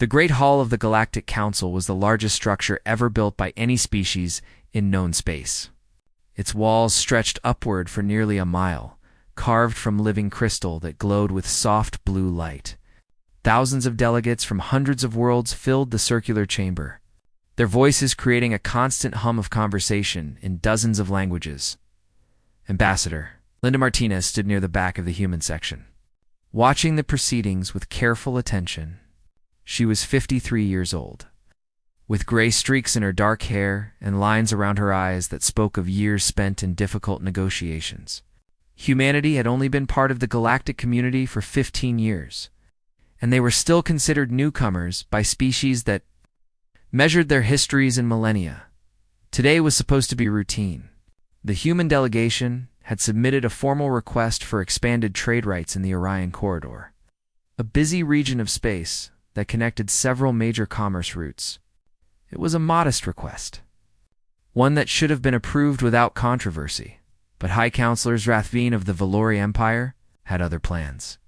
The Great Hall of the Galactic Council was the largest structure ever built by any species in known space. Its walls stretched upward for nearly a mile, carved from living crystal that glowed with soft blue light. Thousands of delegates from hundreds of worlds filled the circular chamber, their voices creating a constant hum of conversation in dozens of languages. Ambassador Linda Martinez stood near the back of the human section, watching the proceedings with careful attention. She was 53 years old, with gray streaks in her dark hair and lines around her eyes that spoke of years spent in difficult negotiations. Humanity had only been part of the galactic community for 15 years, and they were still considered newcomers by species that measured their histories in millennia. Today was supposed to be routine. The human delegation had submitted a formal request for expanded trade rights in the Orion Corridor, a busy region of space that connected several major commerce routes. It was a modest request, one that should have been approved without controversy, but High Counselor Zrathveen of the Valori Empire had other plans.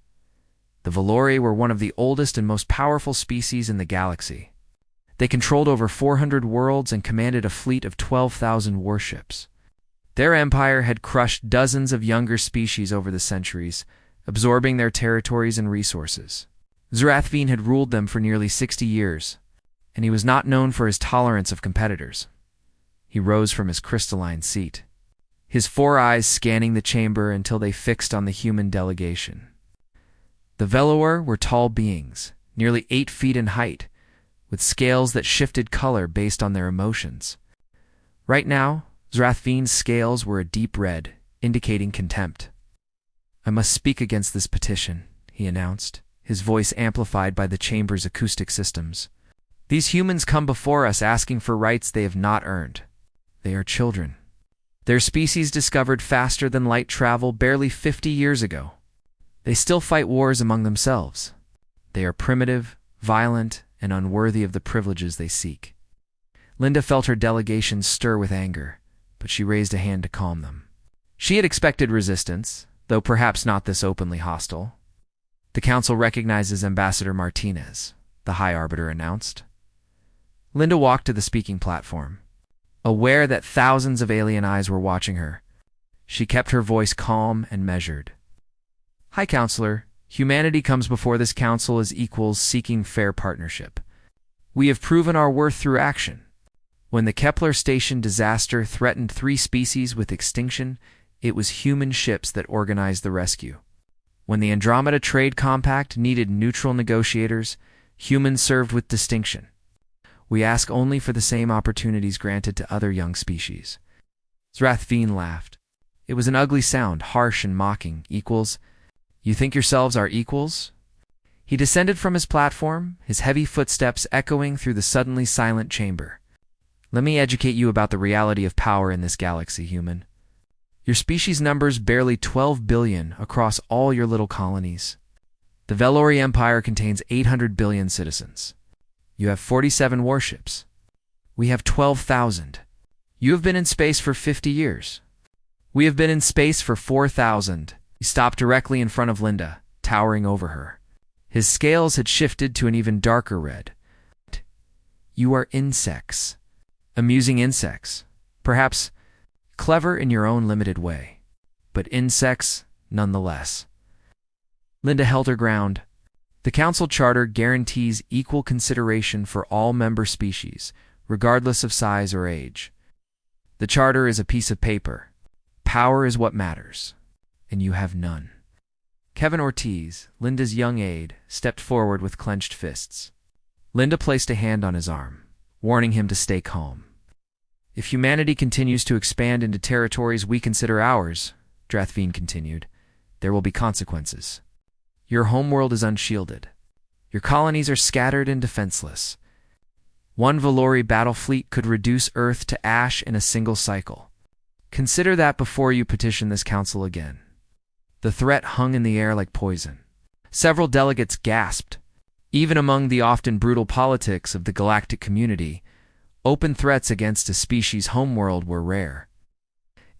The Valori were one of the oldest and most powerful species in the galaxy. They controlled over 400 worlds and commanded a fleet of 12,000 warships. Their empire had crushed dozens of younger species over the centuries, absorbing their territories and resources. Zrathveen had ruled them for nearly 60 years, and he was not known for his tolerance of competitors. He rose from his crystalline seat, his four eyes scanning the chamber until they fixed on the human delegation. The Velour were tall beings, nearly 8 feet in height, with scales that shifted color based on their emotions. Right now, Zrathveen's scales were a deep red, indicating contempt. "I must speak against this petition," he announced, his voice amplified by the chamber's acoustic systems. "These humans come before us asking for rights they have not earned. They are children. Their species discovered faster than light travel barely 50 years ago. They still fight wars among themselves. They are primitive, violent, and unworthy of the privileges they seek." Linda felt her delegation stir with anger, but she raised a hand to calm them. She had expected resistance, though perhaps not this openly hostile. "The Council recognizes Ambassador Martinez," the High Arbiter announced. Linda walked to the speaking platform. Aware that thousands of alien eyes were watching her, she kept her voice calm and measured. "High Counselor, humanity comes before this council as equals seeking fair partnership. We have proven our worth through action. When the Kepler station disaster threatened 3 species with extinction, it was human ships that organized the rescue. When the Andromeda Trade Compact needed neutral negotiators, humans served with distinction. We ask only for the same opportunities granted to other young species." Zrathveen laughed. It was an ugly sound, harsh and mocking. "Equals? You think yourselves our equals?" He descended from his platform, his heavy footsteps echoing through the suddenly silent chamber. "Let me educate you about the reality of power in this galaxy, human. Your species numbers barely 12 billion across all your little colonies. The Velori Empire contains 800 billion citizens. You have 47 warships. We have 12,000. You have been in space for 50 years. We have been in space for 4,000. He stopped directly in front of Linda, towering over her. His scales had shifted to an even darker red. "You are insects. Amusing insects. Perhaps clever in your own limited way, but insects nonetheless." Linda held her ground. "The Council Charter guarantees equal consideration for all member species, regardless of size or age. The Charter is a piece of paper. Power is what matters, and you have none." Kevin Ortiz, Linda's young aide, stepped forward with clenched fists. Linda placed a hand on his arm, warning him to stay calm. "If humanity continues to expand into territories we consider ours," Zrathveen continued, "there will be consequences. Your homeworld is unshielded. Your colonies are scattered and defenseless. One Valori battle fleet could reduce Earth to ash in a single cycle. Consider that before you petition this council again." The threat hung in the air like poison. Several delegates gasped. Even among the often brutal politics of the galactic community, open threats against a species' homeworld were rare.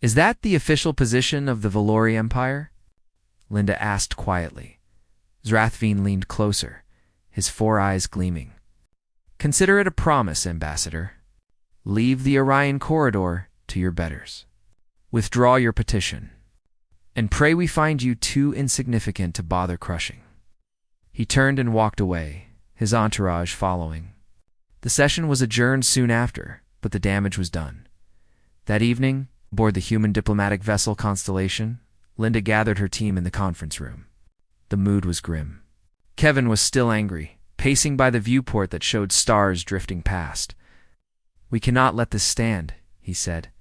"Is that the official position of the Valori Empire?" Linda asked quietly. Zrathveen leaned closer, his 4 eyes gleaming. Consider it a promise, Ambassador. Leave the Orion Corridor to your betters. Withdraw your petition, and pray we find you too insignificant to bother crushing." He turned and walked away, his entourage following. The session was adjourned soon after, but the damage was done. That evening, aboard the human diplomatic vessel Constellation, Linda gathered her team in the conference room. The mood was grim. Kevin was still angry, pacing by the viewport that showed stars drifting past. "We cannot let this stand," he said.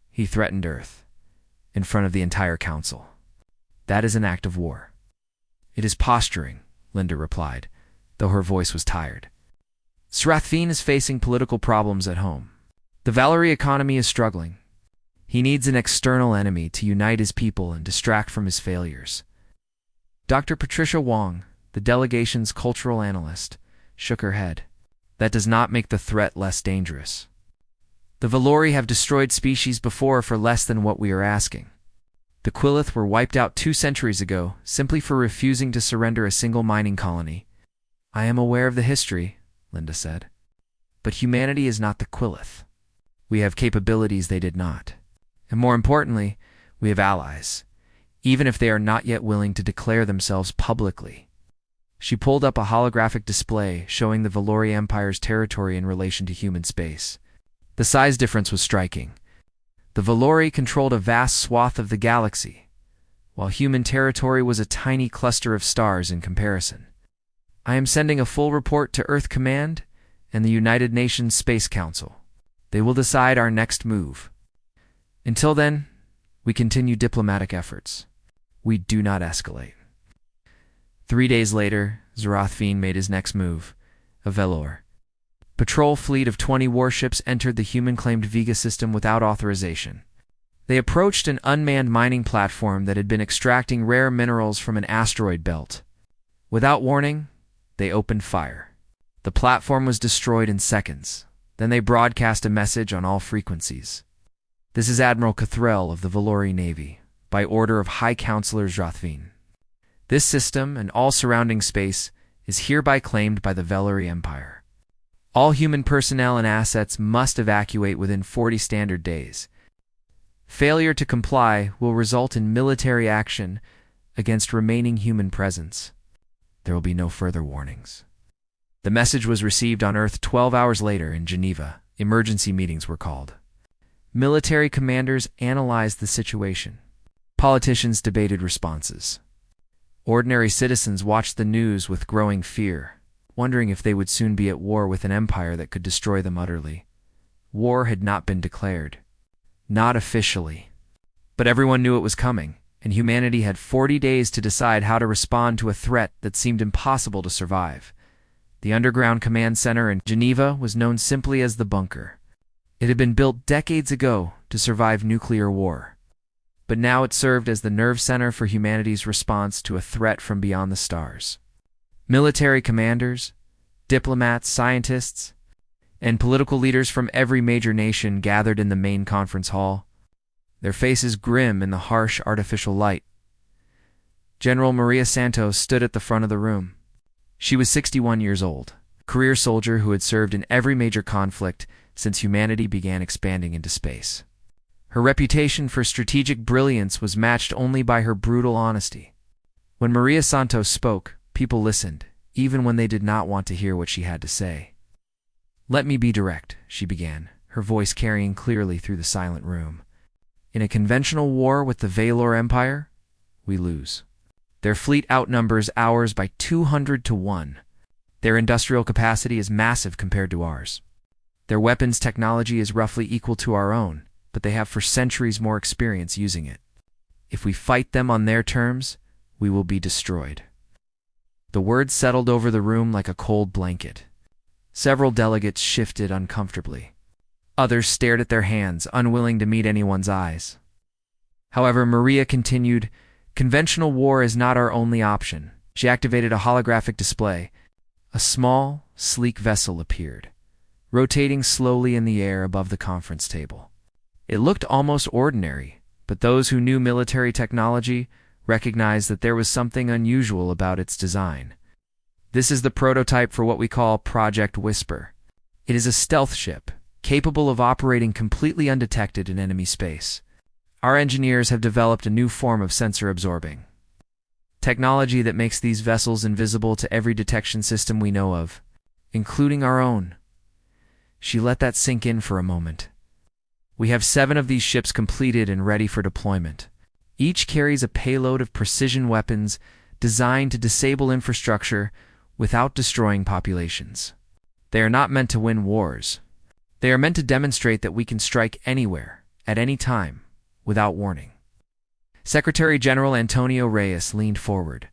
He threatened Earth, in front of the entire council. "That is an act of war." "It is posturing," Linda replied, though her voice was tired. "Srathveen is facing political problems at home. The Valerie economy is struggling. He needs an external enemy to unite his people and distract from his failures." Dr. Patricia Wong, the delegation's cultural analyst, shook her head. "That does not make the threat less dangerous. The Valori have destroyed species before for less than what we are asking. The Quillith were wiped out 2 centuries ago simply for refusing to surrender a single mining colony." "I am aware of the history," Linda said. "But humanity is not the Quillith. We have capabilities they did not. And more importantly, we have allies, even if they are not yet willing to declare themselves publicly." She pulled up a holographic display showing the Valori Empire's territory in relation to human space. The size difference was striking. The Valori controlled a vast swath of the galaxy, while human territory was a tiny cluster of stars in comparison. "I am sending a full report to Earth Command and the United Nations Space Council. They will decide our next move. Until then, we continue diplomatic efforts. We do not escalate." 3 days later, Srathveen made his next move, a Velour. Patrol fleet of 20 warships entered the human-claimed Vega system without authorization. They approached an unmanned mining platform that had been extracting rare minerals from an asteroid belt. Without warning, they opened fire. The platform was destroyed in seconds. Then they broadcast a message on all frequencies. "This is Admiral Cathrell of the Valori Navy, by order of High Counselor Srathveen. This system and all surrounding space is hereby claimed by the Valori Empire. All human personnel and assets must evacuate within 40 standard days. Failure to comply will result in military action against remaining human presence. There will be no further warnings." The message was received on Earth 12 hours later in Geneva. Emergency meetings were called. Military commanders analyzed the situation. Politicians debated responses. Ordinary citizens watched the news with growing fear, wondering if they would soon be at war with an empire that could destroy them utterly. War had not been declared. Not officially. But everyone knew it was coming, and humanity had 40 days to decide how to respond to a threat that seemed impossible to survive. The underground command center in Geneva was known simply as the Bunker. It had been built decades ago to survive nuclear war. But now it served as the nerve center for humanity's response to a threat from beyond the stars. Military commanders, diplomats, scientists, and political leaders from every major nation gathered in the main conference hall, their faces grim in the harsh artificial light. General Maria Santos stood at the front of the room. She was 61 years old, a career soldier who had served in every major conflict since humanity began expanding into space. Her reputation for strategic brilliance was matched only by her brutal honesty. When Maria Santos spoke, people listened, even when they did not want to hear what she had to say. "Let me be direct," she began, her voice carrying clearly through the silent room. "In a conventional war with the Valor Empire, we lose. Their fleet outnumbers ours by 200 to 1. Their industrial capacity is massive compared to ours. Their weapons technology is roughly equal to our own, but they have for centuries more experience using it. If we fight them on their terms, we will be destroyed." The words settled over the room like a cold blanket. Several delegates shifted uncomfortably. Others stared at their hands, unwilling to meet anyone's eyes. However, Maria continued, "Conventional war is not our only option." She activated a holographic display. A small, sleek vessel appeared, rotating slowly in the air above the conference table. It looked almost ordinary, but those who knew military technology recognized that there was something unusual about its design. "This is the prototype for what we call Project Whisper," It is a stealth ship, capable of operating completely undetected in enemy space. Our engineers have developed a new form of sensor-absorbing technology that makes these vessels invisible to every detection system we know of, including our own. She let that sink in for a moment. We have 7 of these ships completed and ready for deployment. Each carries a payload of precision weapons designed to disable infrastructure without destroying populations. They are not meant to win wars. They are meant to demonstrate that we can strike anywhere, at any time, without warning. Secretary General Antonio Reyes leaned forward.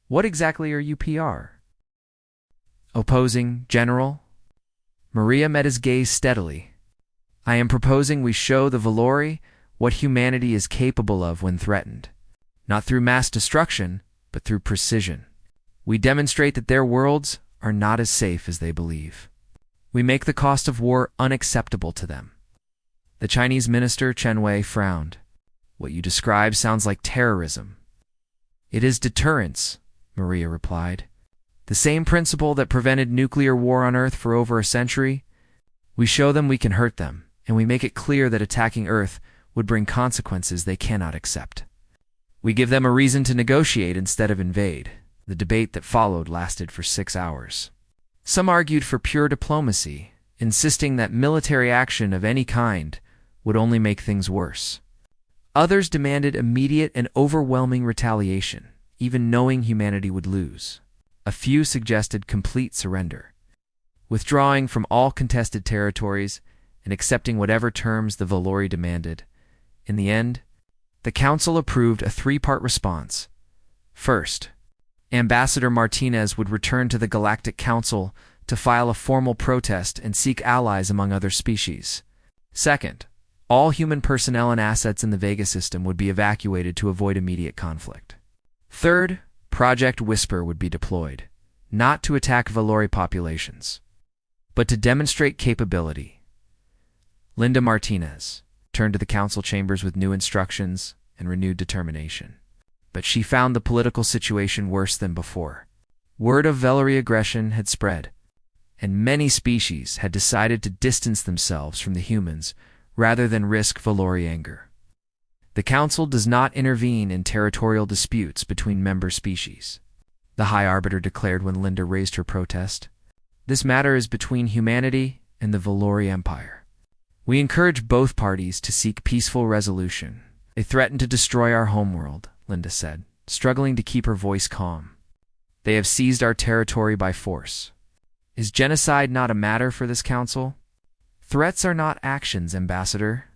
What exactly are you PR? Opposing, General? Maria met his gaze steadily. I am proposing we show the Valori what humanity is capable of when threatened. Not through mass destruction, but through precision. We demonstrate that their worlds are not as safe as they believe. We make the cost of war unacceptable to them. The Chinese minister Chen Wei frowned. What you describe sounds like terrorism. It is deterrence, Maria replied. The same principle that prevented nuclear war on Earth for over a century. We show them we can hurt them, and we make it clear that attacking Earth would bring consequences they cannot accept. We give them a reason to negotiate instead of invade. The debate that followed lasted for 6 hours. Some argued for pure diplomacy, insisting that military action of any kind would only make things worse. Others demanded immediate and overwhelming retaliation, even knowing humanity would lose. A few suggested complete surrender, withdrawing from all contested territories and accepting whatever terms the Valori demanded. In the end, the Council approved a 3-part response. First, Ambassador Martinez would return to the Galactic Council to file a formal protest and seek allies among other species. Second, all human personnel and assets in the Vega system would be evacuated to avoid immediate conflict. Third, Project Whisper would be deployed, not to attack Valori populations, but to demonstrate capability. Linda Martinez turned to the council chambers with new instructions and renewed determination. But she found the political situation worse than before. Word of Valori aggression had spread, and many species had decided to distance themselves from the humans rather than risk Valori anger. The Council does not intervene in territorial disputes between member species, the High Arbiter declared when Linda raised her protest. This matter is between humanity and the Valori Empire. We encourage both parties to seek peaceful resolution. They threaten to destroy our homeworld, Linda said, struggling to keep her voice calm. They have seized our territory by force. Is genocide not a matter for this council? Threats are not actions, Ambassador.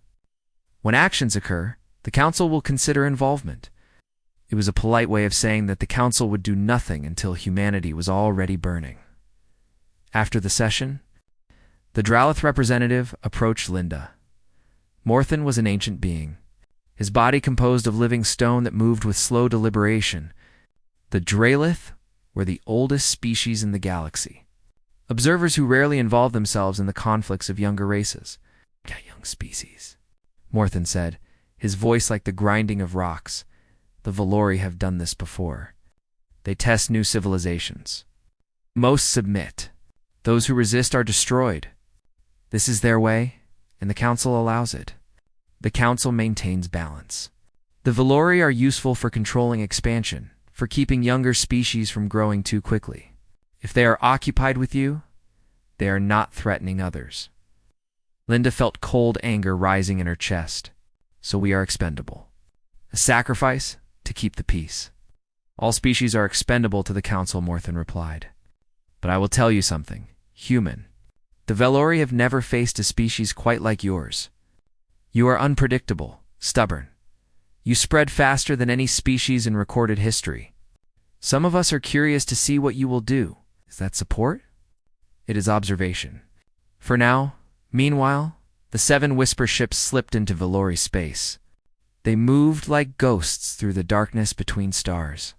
When actions occur, the council will consider involvement. It was a polite way of saying that the council would do nothing until humanity was already burning. After the session, the Dralith representative approached Linda. Morthen was an ancient being, his body composed of living stone that moved with slow deliberation. The Dralith were the oldest species in the galaxy, observers who rarely involve themselves in the conflicts of younger races. Young species, Morthen said, his voice like the grinding of rocks. The Valori have done this before. They test new civilizations. Most submit. Those who resist are destroyed. This is their way, and the Council allows it. The Council maintains balance. The Valori are useful for controlling expansion, for keeping younger species from growing too quickly. If they are occupied with you, they are not threatening others. Linda felt cold anger rising in her chest. So we are expendable. A sacrifice to keep the peace. All species are expendable to the Council, Morthen replied. But I will tell you something. Human. The Valori have never faced a species quite like yours. You are unpredictable, stubborn. You spread faster than any species in recorded history. Some of us are curious to see what you will do. Is that support? It is observation. For now, meanwhile, the 7 Whisper ships slipped into Valori space. They moved like ghosts through the darkness between stars.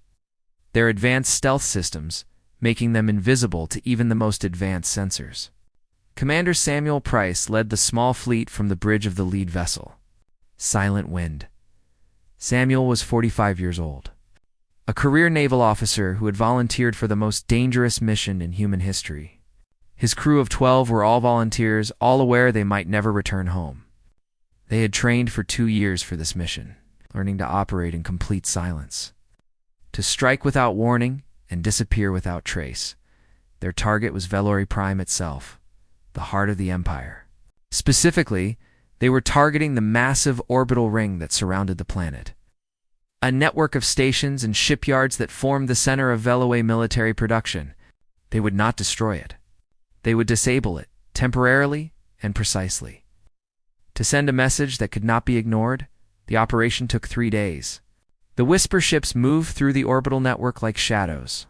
Their advanced stealth systems, making them invisible to even the most advanced sensors. Commander Samuel Price led the small fleet from the bridge of the lead vessel. Silent Wind. Samuel was 45 years old. A career naval officer who had volunteered for the most dangerous mission in human history. His crew of 12 were all volunteers, all aware they might never return home. They had trained for 2 years for this mission, learning to operate in complete silence, to strike without warning and disappear without trace. Their target was Velori Prime itself, the heart of the Empire. Specifically, they were targeting the massive orbital ring that surrounded the planet, a network of stations and shipyards that formed the center of Veloi military production. They would not destroy it. They would disable it, temporarily and precisely. To send a message that could not be ignored, the operation took 3 days. The Whisper ships moved through the orbital network like shadows,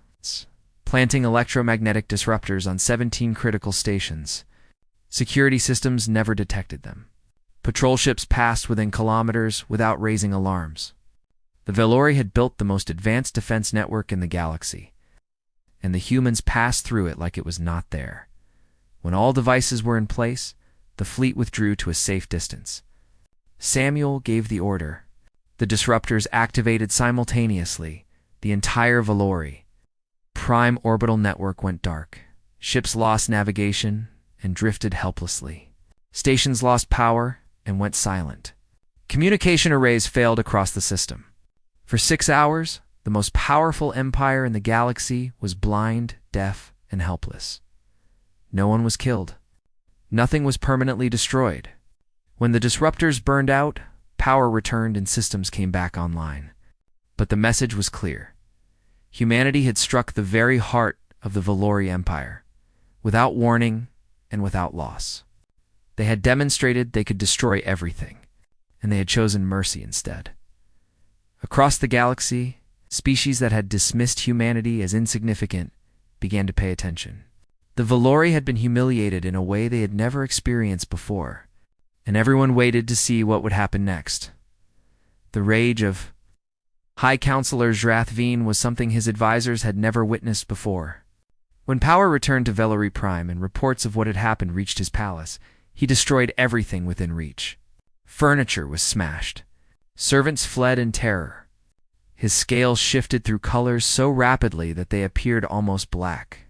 planting electromagnetic disruptors on 17 critical stations. Security systems never detected them. Patrol ships passed within kilometers without raising alarms. The Velori had built the most advanced defense network in the galaxy, and the humans passed through it like it was not there. When all devices were in place, the fleet withdrew to a safe distance. Samuel gave the order. The disruptors activated simultaneously. The entire Velori Prime orbital network went dark. Ships lost navigation and drifted helplessly. Stations lost power and went silent. Communication arrays failed across the system. For 6 hours, the most powerful empire in the galaxy was blind, deaf, and helpless. No one was killed. Nothing was permanently destroyed. When the disruptors burned out, power returned and systems came back online. But the message was clear. Humanity had struck the very heart of the Velori Empire, without warning and without loss. They had demonstrated they could destroy everything, and they had chosen mercy instead. Across the galaxy, species that had dismissed humanity as insignificant began to pay attention. The Velori had been humiliated in a way they had never experienced before, and everyone waited to see what would happen next. The rage of High Counselor Zrathveen was something his advisors had never witnessed before. When power returned to Velori Prime and reports of what had happened reached his palace, he destroyed everything within reach. Furniture was smashed. Servants fled in terror. His scales shifted through colors so rapidly that they appeared almost black.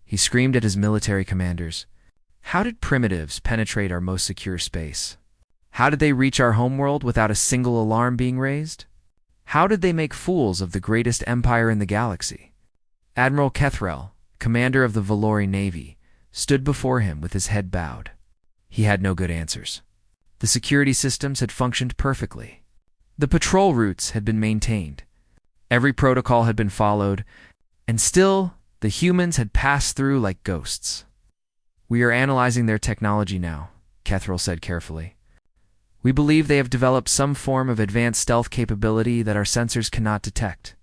He screamed at his military commanders, "How did primitives penetrate our most secure space? How did they reach our homeworld without a single alarm being raised? How did they make fools of the greatest empire in the galaxy?" Admiral Kethrel, commander of the Velori Navy, stood before him with his head bowed. He had no good answers. The security systems had functioned perfectly. The patrol routes had been maintained. Every protocol had been followed, and still the humans had passed through like ghosts. "We are analyzing their technology now," Kethrel said carefully. "We believe they have developed some form of advanced stealth capability that our sensors cannot detect.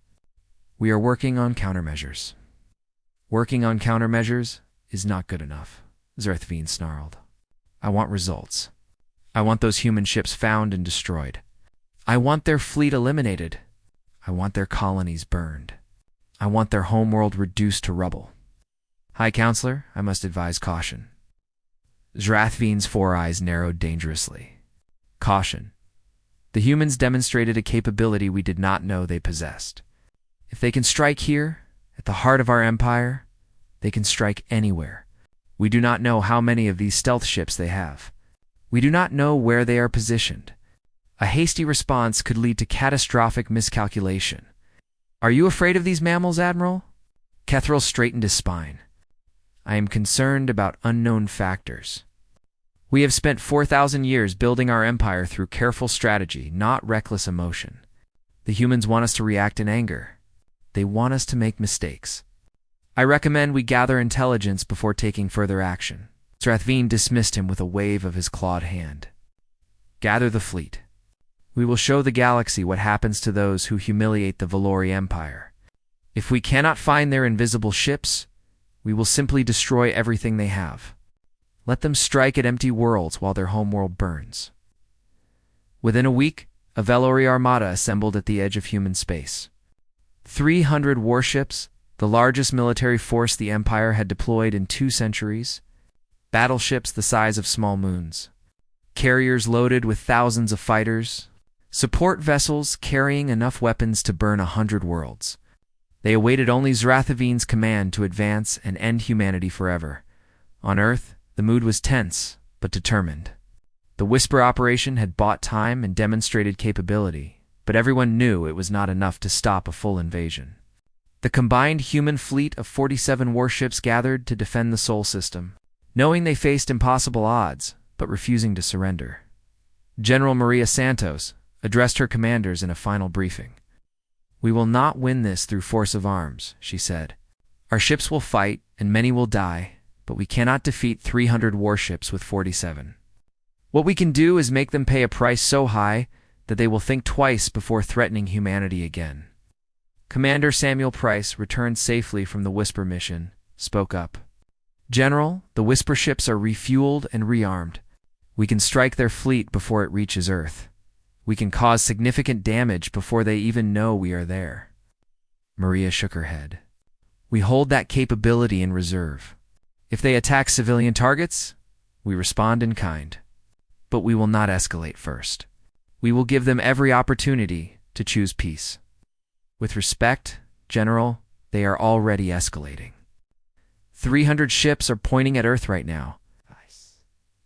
We are working on countermeasures." "Working on countermeasures is not good enough," Zrathveen snarled. "I want results. I want those human ships found and destroyed. I want their fleet eliminated. I want their colonies burned. I want their homeworld reduced to rubble. High Counselor, I must advise caution." Zrathveen's 4 eyes narrowed dangerously. Caution. The humans demonstrated a capability we did not know they possessed. If they can strike here, at the heart of our empire, they can strike anywhere. We do not know how many of these stealth ships they have. We do not know where they are positioned. A hasty response could lead to catastrophic miscalculation. "Are you afraid of these mammals, Admiral?" Kethrel straightened his spine. "I am concerned about unknown factors. We have spent 4,000 years building our empire through careful strategy, not reckless emotion. The humans want us to react in anger. They want us to make mistakes. I recommend we gather intelligence before taking further action." Zrathveen dismissed him with a wave of his clawed hand. "Gather the fleet. We will show the galaxy what happens to those who humiliate the Velori Empire. If we cannot find their invisible ships, we will simply destroy everything they have. Let them strike at empty worlds while their homeworld burns." Within a week, a Velori armada assembled at the edge of human space. 300 warships, the largest military force the Empire had deployed in 2 centuries, battleships the size of small moons, carriers loaded with thousands of fighters, support vessels carrying enough weapons to burn 100 worlds. They awaited only Zrathveen's command to advance and end humanity forever. On Earth, the mood was tense, but determined. The Whisper operation had bought time and demonstrated capability, but everyone knew it was not enough to stop a full invasion. The combined human fleet of 47 warships gathered to defend the Sol system, knowing they faced impossible odds, but refusing to surrender. General Maria Santos addressed her commanders in a final briefing. "We will not win this through force of arms," she said. "Our ships will fight, and many will die, but we cannot defeat 300 warships with 47. What we can do is make them pay a price so high that they will think twice before threatening humanity again." Commander Samuel Price, returned safely from the Whisper mission, spoke up. "General, the Whisper ships are refueled and rearmed. We can strike their fleet before it reaches Earth. We can cause significant damage before they even know we are there." Maria shook her head. "We hold that capability in reserve. If they attack civilian targets, we respond in kind. But we will not escalate first. We will give them every opportunity to choose peace. With respect, General, they are already escalating. 300 ships are pointing at Earth right now.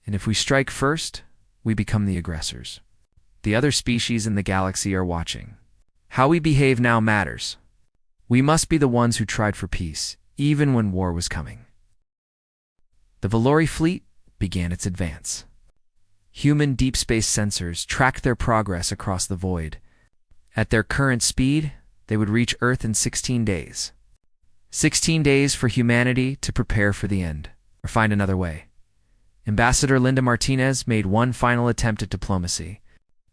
And if we strike first, we become the aggressors. The other species in the galaxy are watching. How we behave now matters. We must be the ones who tried for peace, even when war was coming." The Valori fleet began its advance. Human deep space sensors tracked their progress across the void. At their current speed, they would reach Earth in 16 days. 16 days for humanity to prepare for the end, or find another way. Ambassador Linda Martinez made one final attempt at diplomacy.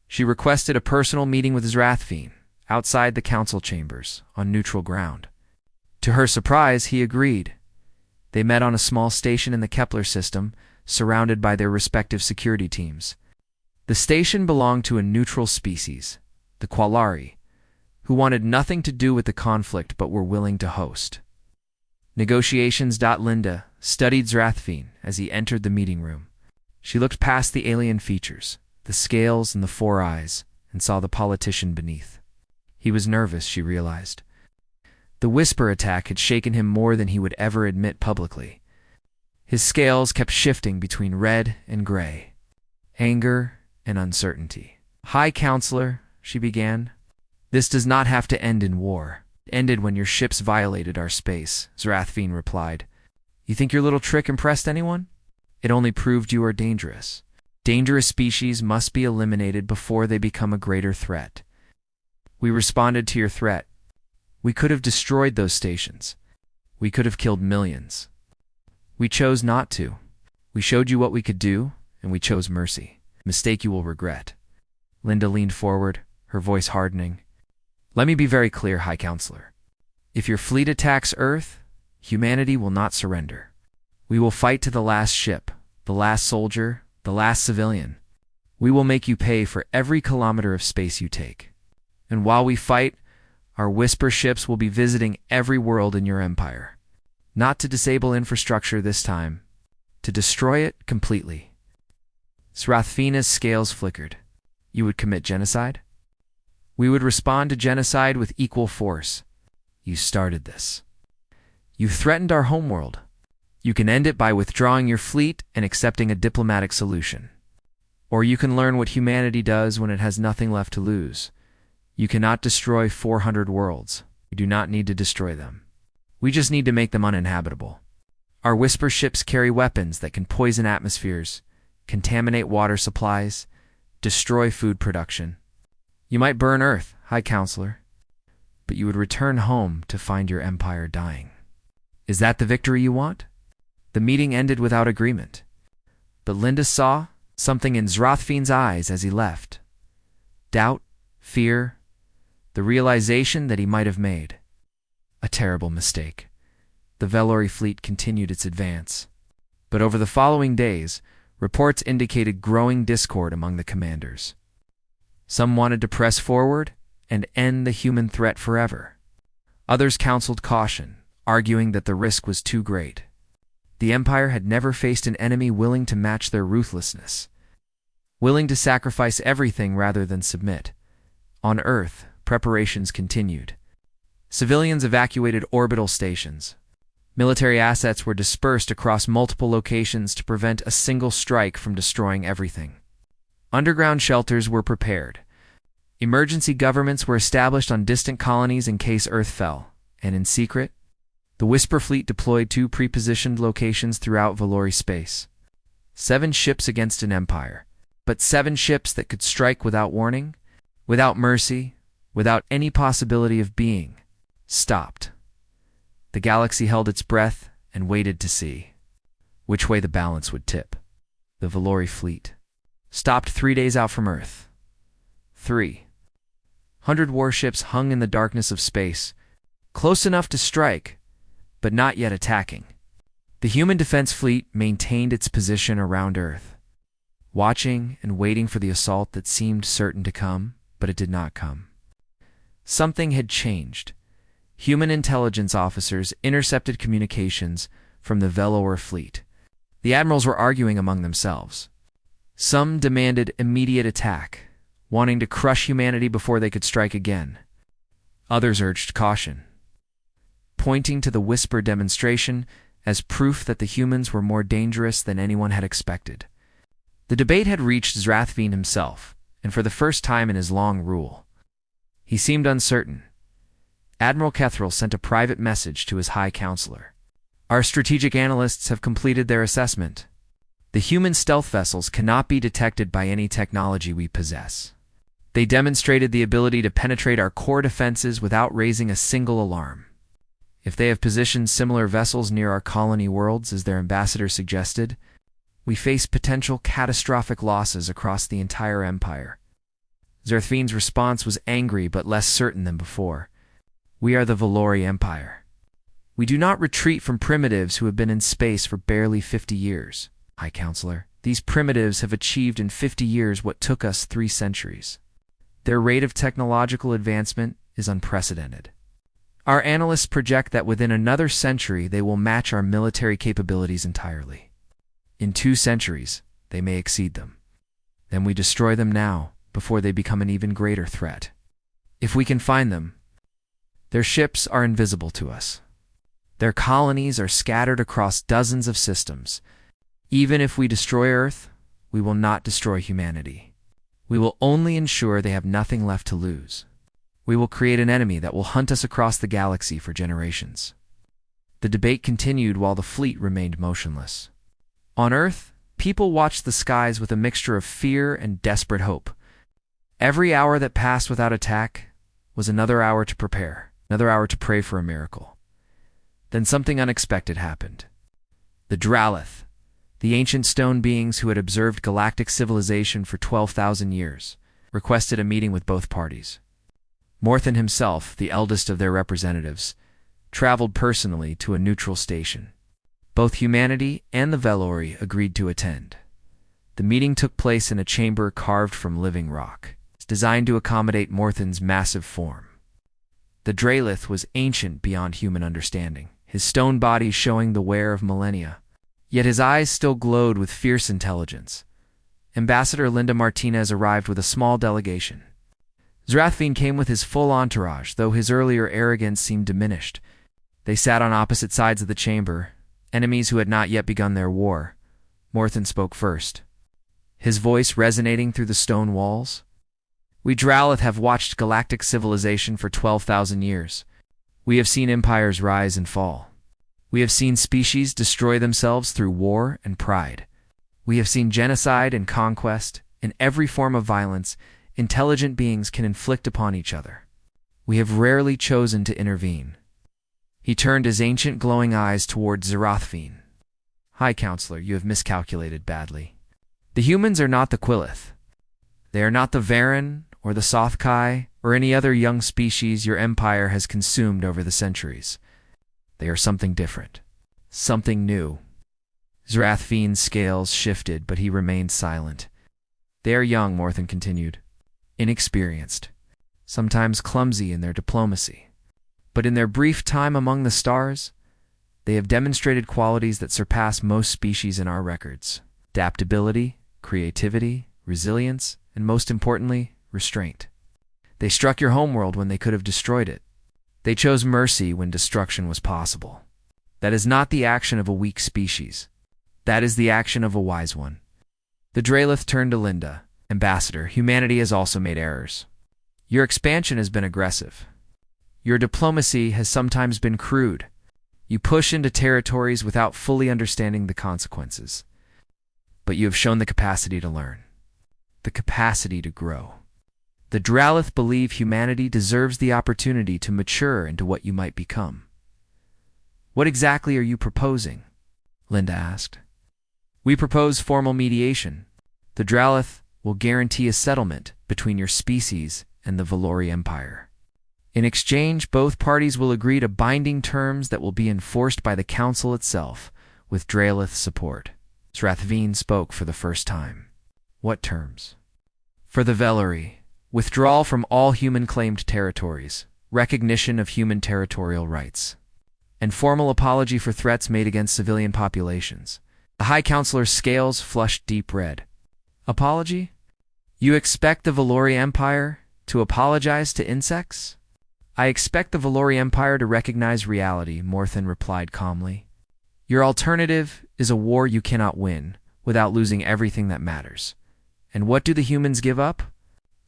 She requested a personal meeting with Zrathveen, outside the council chambers, on neutral ground. To her surprise, he agreed. They met on a small station in the Kepler system, surrounded by their respective security teams. The station belonged to a neutral species, the Qualari, who wanted nothing to do with the conflict but were willing to host. Negotiations. Linda studied Zrathveen as he entered the meeting room. She looked past the alien features, the scales and the 4 eyes, and saw the politician beneath. He was nervous, she realized. The Whisper attack had shaken him more than he would ever admit publicly. His scales kept shifting between red and gray, anger and uncertainty. "High Counselor," she began, "this does not have to end in war. It ended when your ships violated our space," Zrathveen replied. "You think your little trick impressed anyone? It only proved you are dangerous. Dangerous species must be eliminated before they become a greater threat. We responded to your threat. We could have destroyed those stations. We could have killed millions. We chose not to. We showed you what we could do, and we chose mercy. A mistake you will regret." Linda leaned forward, her voice hardening. "Let me be very clear, High Counselor. If your fleet attacks Earth, humanity will not surrender. We will fight to the last ship, the last soldier, the last civilian. We will make you pay for every kilometer of space you take. And while we fight, our Whisper ships will be visiting every world in your empire. Not to disable infrastructure this time, to destroy it completely." Zrathveen's scales flickered. "You would commit genocide?" "We would respond to genocide with equal force. You started this. You threatened our homeworld. You can end it by withdrawing your fleet and accepting a diplomatic solution. Or you can learn what humanity does when it has nothing left to lose. You cannot destroy 400 worlds. You do not need to destroy them. We just need to make them uninhabitable. Our Whisper ships carry weapons that can poison atmospheres, contaminate water supplies, destroy food production. You might burn Earth, High Counselor, but you would return home to find your empire dying. Is that the victory you want?" The meeting ended without agreement, but Linda saw something in Zrathveen's eyes as he left. Doubt, fear, the realization that he might have made a terrible mistake. The Valori fleet continued its advance, but over the following days, reports indicated growing discord among the commanders. Some wanted to press forward and end the human threat forever. Others counseled caution, arguing that the risk was too great. The Empire had never faced an enemy willing to match their ruthlessness, willing to sacrifice everything rather than submit. On Earth, preparations continued. Civilians evacuated orbital stations. Military assets were dispersed across multiple locations to prevent a single strike from destroying everything. Underground shelters were prepared. Emergency governments were established on distant colonies in case Earth fell, and in secret, the Whisper Fleet deployed 2 pre-positioned locations throughout Valori space. 7 ships against an empire, but 7 ships that could strike without warning, without mercy, without any possibility of being stopped. The galaxy held its breath and waited to see which way the balance would tip. The Valori fleet stopped 3 days out from Earth. 300 warships hung in the darkness of space, close enough to strike, but not yet attacking. The human defense fleet maintained its position around Earth, watching and waiting for the assault that seemed certain to come, but it did not come. Something had changed. Human intelligence officers intercepted communications from the Valori fleet. The admirals were arguing among themselves. Some demanded immediate attack, wanting to crush humanity before they could strike again. Others urged caution, pointing to the Whisper demonstration as proof that the humans were more dangerous than anyone had expected. The debate had reached Zrathveen himself, and for the first time in his long rule, he seemed uncertain. Admiral Kethril sent a private message to his High Counselor. Our strategic analysts have completed their assessment. The human stealth vessels cannot be detected by any technology we possess. They demonstrated the ability to penetrate our core defenses without raising a single alarm. If they have positioned similar vessels near our colony worlds as their ambassador suggested, we face potential catastrophic losses across the entire empire. Zerthveen's response was angry but less certain than before. We are the Valori Empire. We do not retreat from primitives who have been in space for barely 50 years, High Counselor. These primitives have achieved in 50 years what took us 3 centuries. Their rate of technological advancement is unprecedented. Our analysts project that within another century they will match our military capabilities entirely. In 2 centuries, they may exceed them. Then we destroy them now, before they become an even greater threat. If we can find them, their ships are invisible to us. Their colonies are scattered across dozens of systems. Even if we destroy Earth, we will not destroy humanity. We will only ensure they have nothing left to lose. We will create an enemy that will hunt us across the galaxy for generations. The debate continued while the fleet remained motionless. On Earth, people watched the skies with a mixture of fear and desperate hope. Every hour that passed without attack was another hour to prepare, another hour to pray for a miracle. Then something unexpected happened. The Dralith, the ancient stone beings who had observed galactic civilization for 12,000 years, requested a meeting with both parties. Morthan himself, the eldest of their representatives, traveled personally to a neutral station. Both humanity and the Valori agreed to attend. The meeting took place in a chamber carved from living rock, designed to accommodate Morthan's massive form. The Dralith was ancient beyond human understanding, his stone body showing the wear of millennia. Yet his eyes still glowed with fierce intelligence. Ambassador Linda Martinez arrived with a small delegation. Zrathveen came with his full entourage, though his earlier arrogance seemed diminished. They sat on opposite sides of the chamber, enemies who had not yet begun their war. Morthan spoke first, his voice resonating through the stone walls. We Dralith have watched galactic civilization for 12,000 years. We have seen empires rise and fall. We have seen species destroy themselves through war and pride. We have seen genocide and conquest. In every form of violence, intelligent beings can inflict upon each other. We have rarely chosen to intervene. He turned his ancient glowing eyes toward Zerathveen. High Counselor, you have miscalculated badly. The humans are not the Quillith. They are not the Varen or the Sothkai or any other young species your empire has consumed over the centuries. They are something different, something new. Zerathveen's scales shifted, but he remained silent. They are young, Morthan continued, inexperienced, sometimes clumsy in their diplomacy. But in their brief time among the stars, they have demonstrated qualities that surpass most species in our records: adaptability, creativity, resilience, and most importantly, restraint. They struck your homeworld when they could have destroyed it. They chose mercy when destruction was possible. That is not the action of a weak species. That is the action of a wise one. The Dralith turned to Linda. Ambassador, humanity has also made errors. Your expansion has been aggressive. Your diplomacy has sometimes been crude. You push into territories without fully understanding the consequences. But you have shown the capacity to learn, the capacity to grow. The Dralith believe humanity deserves the opportunity to mature into what you might become. What exactly are you proposing? Linda asked. We propose formal mediation. The Dralith will guarantee a settlement between your species and the Valori Empire. In exchange, both parties will agree to binding terms that will be enforced by the Council itself, with Dralith support. Srathveen spoke for the first time. What terms? For the Valori, withdrawal from all human-claimed territories, recognition of human territorial rights, and formal apology for threats made against civilian populations. The High Counselor's scales flushed deep red. Apology? You expect the Valori Empire to apologize to insects? I expect the Valori Empire to recognize reality, Morthen replied calmly. Your alternative is a war you cannot win without losing everything that matters. And what do the humans give up?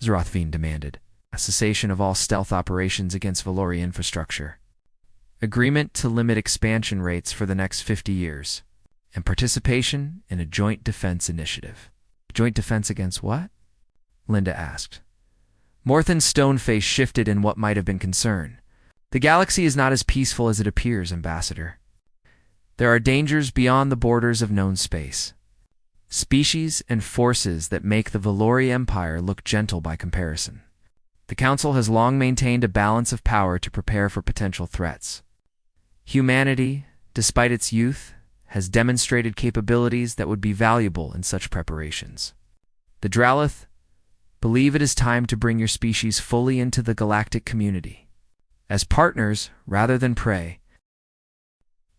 Srathveen demanded. A cessation of all stealth operations against Valori infrastructure. Agreement to limit expansion rates for the next 50 years. And participation in a joint defense initiative. Joint defense against what? Linda asked. Morthen's stone face shifted in what might have been concern. The galaxy is not as peaceful as it appears, Ambassador. There are dangers beyond the borders of known space. Species and forces that make the Valori Empire look gentle by comparison. The Council has long maintained a balance of power to prepare for potential threats. Humanity, despite its youth, has demonstrated capabilities that would be valuable in such preparations. The Dralith believe it is time to bring your species fully into the galactic community. As partners, rather than prey.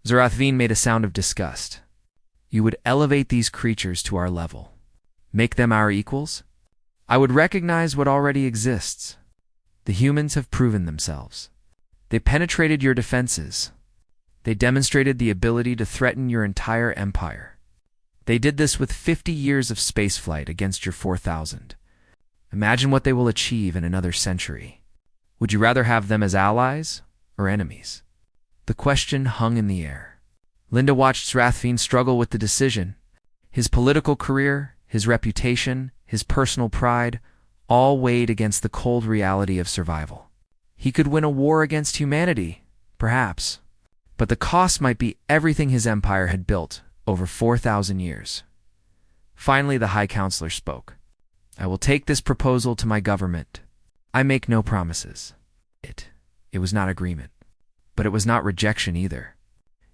Srathveen made a sound of disgust. You would elevate these creatures to our level. Make them our equals? I would recognize what already exists. The humans have proven themselves. They penetrated your defenses. They demonstrated the ability to threaten your entire empire. They did this with 50 years of spaceflight against your 4,000. Imagine what they will achieve in another century. Would you rather have them as allies or enemies? The question hung in the air. Linda watched Srathveen struggle with the decision. His political career, his reputation, his personal pride, all weighed against the cold reality of survival. He could win a war against humanity, perhaps, but the cost might be everything his empire had built over 4,000 years. Finally, the High Counselor spoke. I will take this proposal to my government. I make no promises. It was not agreement, but it was not rejection either.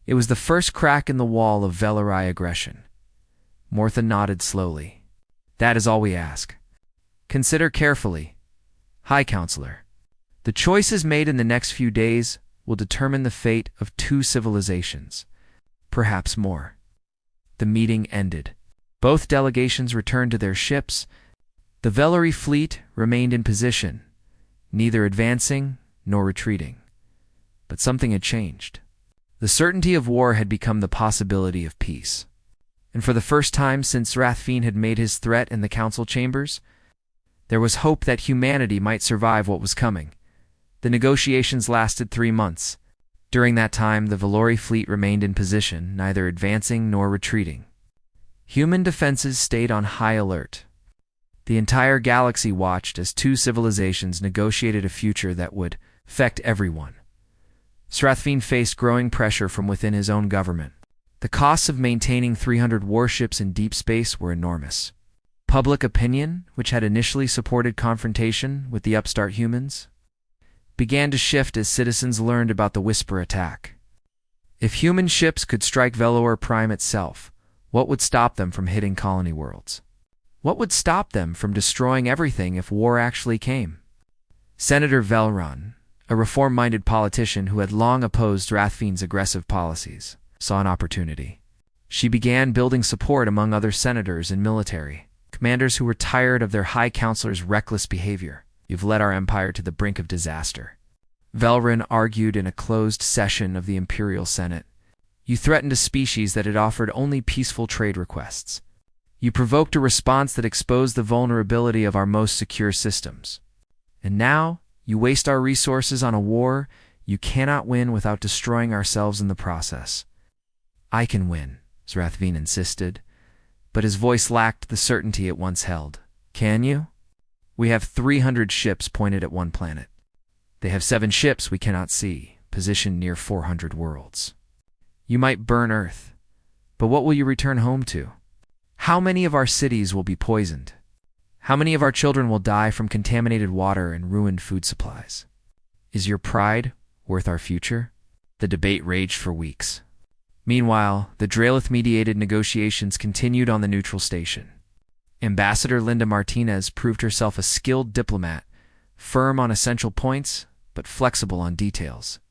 It was the first crack in the wall of Valori aggression. Morthen nodded slowly. That is all we ask. Consider carefully, High Counselor. The choices made in the next few days will determine the fate of 2 civilizations, perhaps more. The meeting ended. Both delegations returned to their ships. The Valori fleet remained in position, neither advancing nor retreating. But something had changed. The certainty of war had become the possibility of peace. And for the first time since Srathveen had made his threat in the council chambers, there was hope that humanity might survive what was coming. The negotiations lasted 3 months. During that time, the Valori fleet remained in position, neither advancing nor retreating. Human defenses stayed on high alert. The entire galaxy watched as 2 civilizations negotiated a future that would affect everyone. Srathveen faced growing pressure from within his own government. The costs of maintaining 300 warships in deep space were enormous. Public opinion, which had initially supported confrontation with the upstart humans, began to shift as citizens learned about the Whisper attack. If human ships could strike Velor Prime itself, what would stop them from hitting colony worlds? What would stop them from destroying everything if war actually came? Senator Velron, a reform-minded politician who had long opposed Srathveen's aggressive policies, saw an opportunity. She began building support among other senators and military commanders who were tired of their High Counselor's reckless behavior. You've led our empire to the brink of disaster. Velron argued in a closed session of the Imperial Senate. You threatened a species that had offered only peaceful trade requests. You provoked a response that exposed the vulnerability of our most secure systems. And now, you waste our resources on a war you cannot win without destroying ourselves in the process. I can win, Zrathveen insisted, but his voice lacked the certainty it once held. Can you? We have 300 ships pointed at one planet. They have 7 ships we cannot see, positioned near 400 worlds. You might burn Earth, but what will you return home to? How many of our cities will be poisoned? How many of our children will die from contaminated water and ruined food supplies? Is your pride worth our future? The debate raged for weeks. Meanwhile, the Drelith-mediated negotiations continued on the neutral station. Ambassador Linda Martinez proved herself a skilled diplomat, firm on essential points, but flexible on details.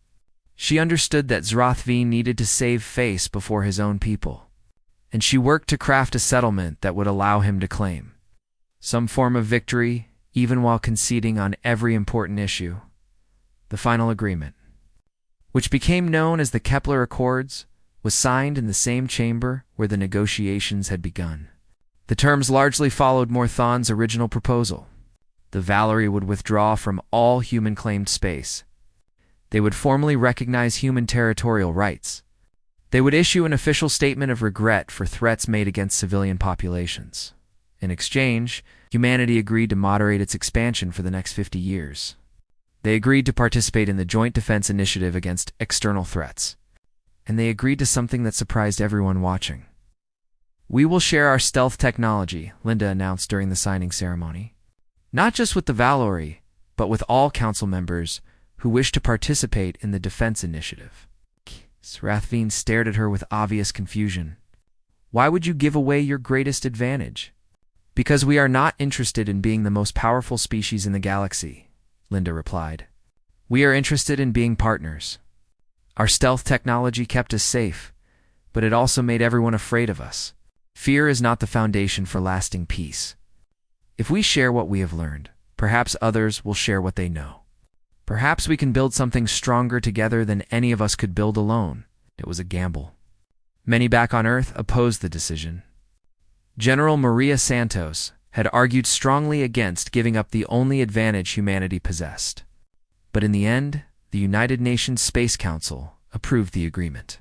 She understood that Zrathveen needed to save face before his own people, and she worked to craft a settlement that would allow him to claim some form of victory, even while conceding on every important issue. The final agreement, which became known as the Kepler Accords, was signed in the same chamber where the negotiations had begun. The terms largely followed Morthon's original proposal. The Valerie would withdraw from all human-claimed space. They would formally recognize human territorial rights. They would issue an official statement of regret for threats made against civilian populations. In exchange, humanity agreed to moderate its expansion for the next 50 years. They agreed to participate in the Joint Defense Initiative against external threats. And they agreed to something that surprised everyone watching. We will share our stealth technology, Linda announced during the signing ceremony. Not just with the Valory, but with all council members who wish to participate in the defense initiative. Zrathveen stared at her with obvious confusion. Why would you give away your greatest advantage? Because we are not interested in being the most powerful species in the galaxy, Linda replied. We are interested in being partners. Our stealth technology kept us safe, but it also made everyone afraid of us. Fear is not the foundation for lasting peace. If we share what we have learned, perhaps others will share what they know. Perhaps we can build something stronger together than any of us could build alone. It was a gamble. Many back on Earth opposed the decision. General Maria Santos had argued strongly against giving up the only advantage humanity possessed. But in the end, the United Nations Space Council approved the agreement.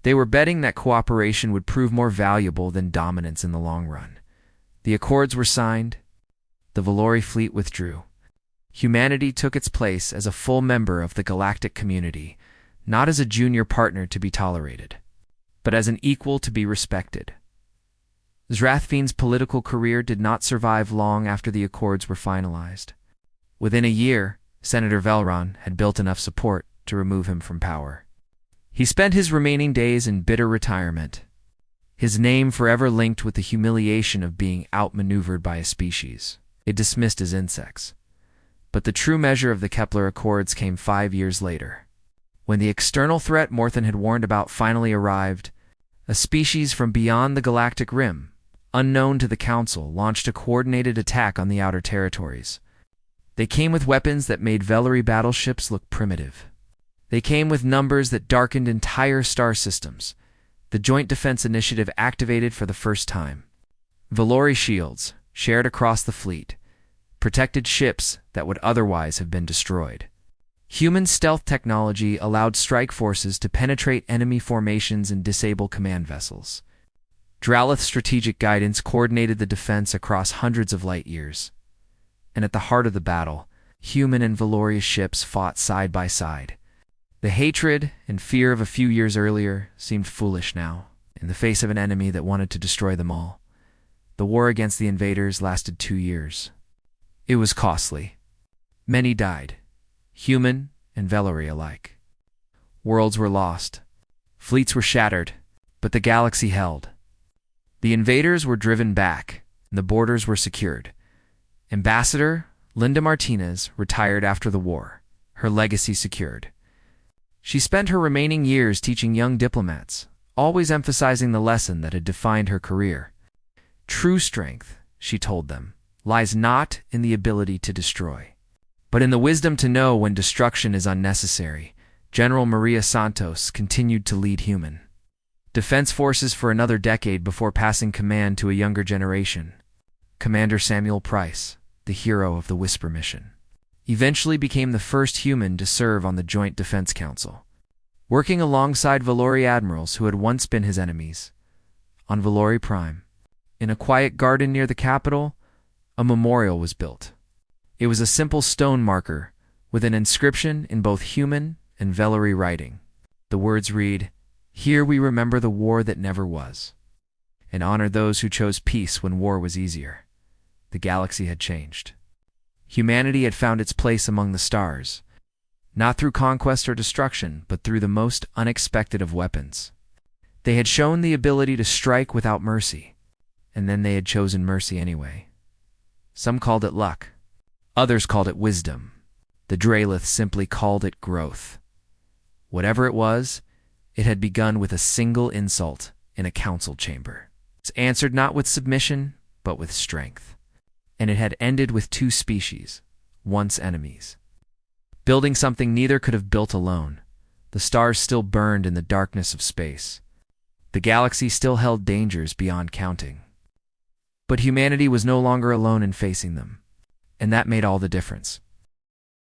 They were betting that cooperation would prove more valuable than dominance in the long run. The accords were signed. The Valory fleet withdrew. Humanity took its place as a full member of the galactic community, not as a junior partner to be tolerated, but as an equal to be respected. Zrathveen's political career did not survive long after the accords were finalized. Within a year, Senator Velron had built enough support to remove him from power. He spent his remaining days in bitter retirement, his name forever linked with the humiliation of being outmaneuvered by a species it dismissed as insects. But the true measure of the Kepler Accords came 5 years later. When the external threat Morthon had warned about finally arrived, a species from beyond the galactic rim, unknown to the Council, launched a coordinated attack on the outer territories. They came with weapons that made Valery battleships look primitive. They came with numbers that darkened entire star systems. The Joint Defense Initiative activated for the first time. Valory shields, shared across the fleet, protected ships that would otherwise have been destroyed. Human stealth technology allowed strike forces to penetrate enemy formations and disable command vessels. Dralith's strategic guidance coordinated the defense across hundreds of light years. And at the heart of the battle, human and Valory ships fought side by side. The hatred and fear of a few years earlier seemed foolish now, in the face of an enemy that wanted to destroy them all. The war against the invaders lasted 2 years. It was costly. Many died, human and Valory alike. Worlds were lost. Fleets were shattered, but the galaxy held. The invaders were driven back, and the borders were secured. Ambassador Linda Martinez retired after the war, her legacy secured. She spent her remaining years teaching young diplomats, always emphasizing the lesson that had defined her career. True strength, she told them, lies not in the ability to destroy, but in the wisdom to know when destruction is unnecessary. General Maria Santos continued to lead human defense forces for another decade before passing command to a younger generation. Commander Samuel Price, the hero of the Whisper mission, eventually became the first human to serve on the Joint Defense Council, working alongside Valori admirals who had once been his enemies. On Valori Prime, in a quiet garden near the capital, a memorial was built. It was a simple stone marker with an inscription in both human and Valori writing. The words read, "Here we remember the war that never was, and honor those who chose peace when war was easier." The galaxy had changed. Humanity had found its place among the stars, not through conquest or destruction, but through the most unexpected of weapons. They had shown the ability to strike without mercy, and then they had chosen mercy anyway. Some called it luck. Others called it wisdom. The Dralith simply called it growth. Whatever it was, it had begun with a single insult in a council chamber. It's answered not with submission, but with strength. And it had ended with two species, once enemies, building something neither could have built alone. The stars still burned in the darkness of space. The galaxy still held dangers beyond counting. But humanity was no longer alone in facing them, and that made all the difference.